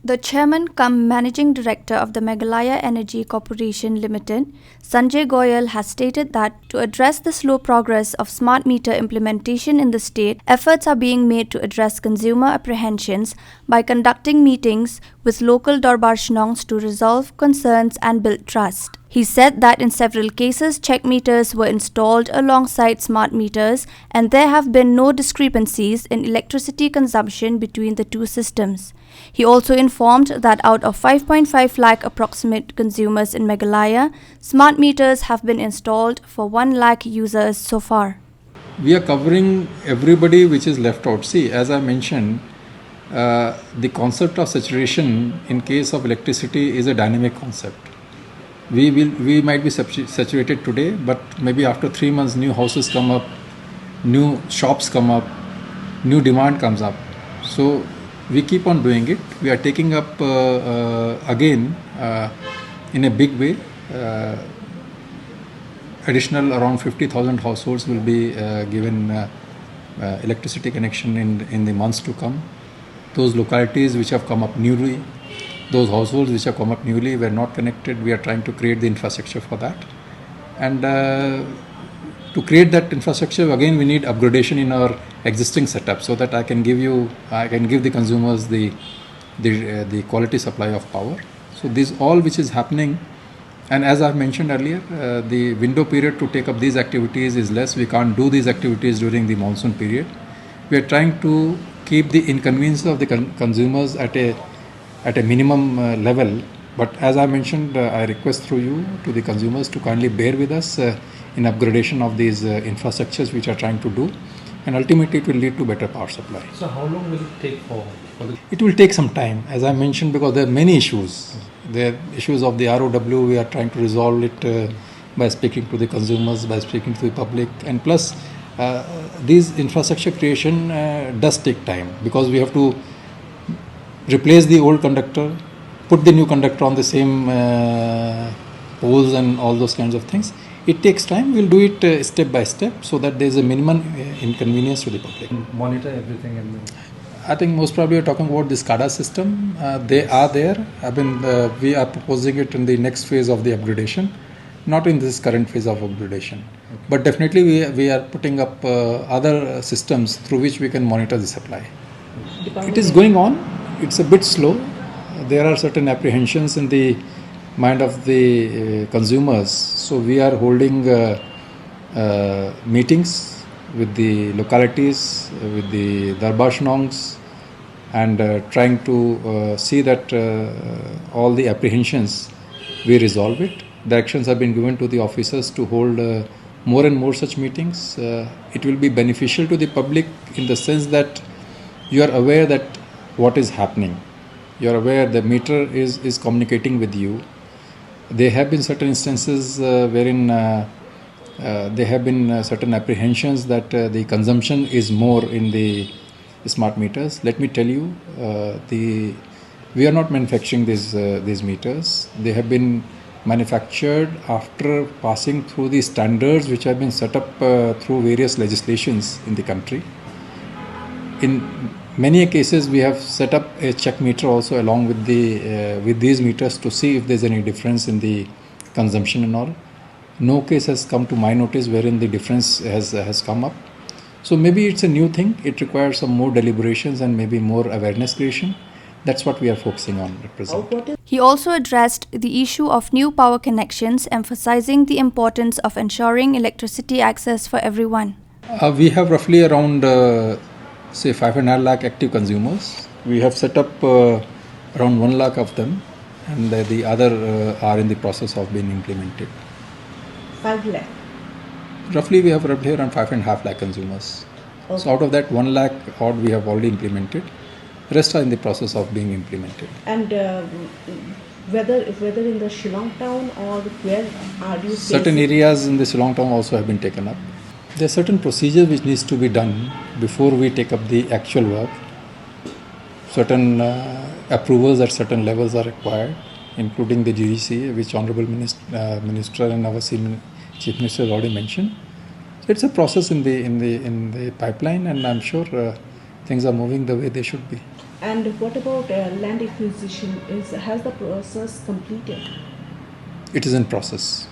The chairman cum managing director of the Meghalaya Energy Corporation Limited, Sanjay Goyal, has stated that to address the slow progress of smart meter implementation in the state, efforts are being made to address consumer apprehensions by conducting meetings with local Dorbarshnongs to resolve concerns and build trust. He said that in several cases, check meters were installed alongside smart meters and there have been no discrepancies in electricity consumption between the two systems. He also informed that out of 5.5 lakh approximate consumers in Meghalaya, smart meters have been installed for 1 lakh users so far. We are covering everybody which is left out. See, as I mentioned, the concept of saturation in case of electricity is a dynamic concept. We might be saturated today, but maybe after 3 months new houses come up, new shops come up, new demand comes up. So we keep on doing it. We are taking up again in a big way. Additional around 50,000 households will be given electricity connection in the months to come. Those localities which have come up newly, those households which have come up newly were not connected. We are trying to create the infrastructure for that. And to create that infrastructure, again, we need upgradation in our existing setup so that I can give the consumers the quality supply of power. So this all which is happening, and as I mentioned earlier, the window period to take up these activities is less. We can't do these activities during the monsoon period. We are trying to keep the inconvenience of the consumers at a minimum level. But as I mentioned, I request through you to the consumers to kindly bear with us in upgradation of these infrastructures which are trying to do, and ultimately it will lead to better power supply. So how long will it take for It will take some time, as I mentioned, because there are many issues. There are issues of the ROW. We are trying to resolve it by speaking to the consumers, by speaking to the public, and plus these infrastructure creation does take time because we have to replace the old conductor, put the new conductor on the same poles and all those kinds of things. It takes time. We'll do it step by step so that there is a minimum inconvenience to the public. Monitor everything and then... I think most probably you're talking about the SCADA system. They are there. We are proposing it in the next phase of the upgradation, not in this current phase of upgradation. Okay. But definitely we are putting up other systems through which we can monitor the supply. It is going on. It's a bit slow. There are certain apprehensions in the mind of the consumers. So we are holding meetings with the localities, with the Darbarshnongs, and trying to see that all the apprehensions, we resolve it. Directions have been given to the officers to hold more and more such meetings. It will be beneficial to the public in the sense that you are aware that what is happening. You are aware the meter is communicating with you. There have been certain instances wherein there have been certain apprehensions that the consumption is more in the smart meters. Let me tell you, we are not manufacturing these meters. They have been manufactured after passing through the standards which have been set up through various legislations in the country. In many cases, we have set up a check meter also along with these meters to see if there is any difference in the consumption and all. No case has come to my notice wherein the difference has come up. So maybe it's a new thing. It requires some more deliberations and maybe more awareness creation. That's what we are focusing on at present. He also addressed the issue of new power connections, emphasizing the importance of ensuring electricity access for everyone. We have roughly around say 5.5 lakh active consumers. We have set up around 1 lakh of them, and the other are in the process of being implemented. 5 lakh? Roughly we have roughly around 5.5 lakh consumers. Okay. So out of that 1 lakh odd we have already implemented. Rest are in the process of being implemented. And whether in the Shillong town or where are you? Certain areas in the Shillong town also have been taken up. There are certain procedures which needs to be done before we take up the actual work. Certain approvals at certain levels are required, including the GDC, which Honorable Minister and our Chief Minister has already mentioned. So it's a process in the pipeline, and I'm sure things are moving the way they should be. And what about land acquisition? Has the process completed? It is in process.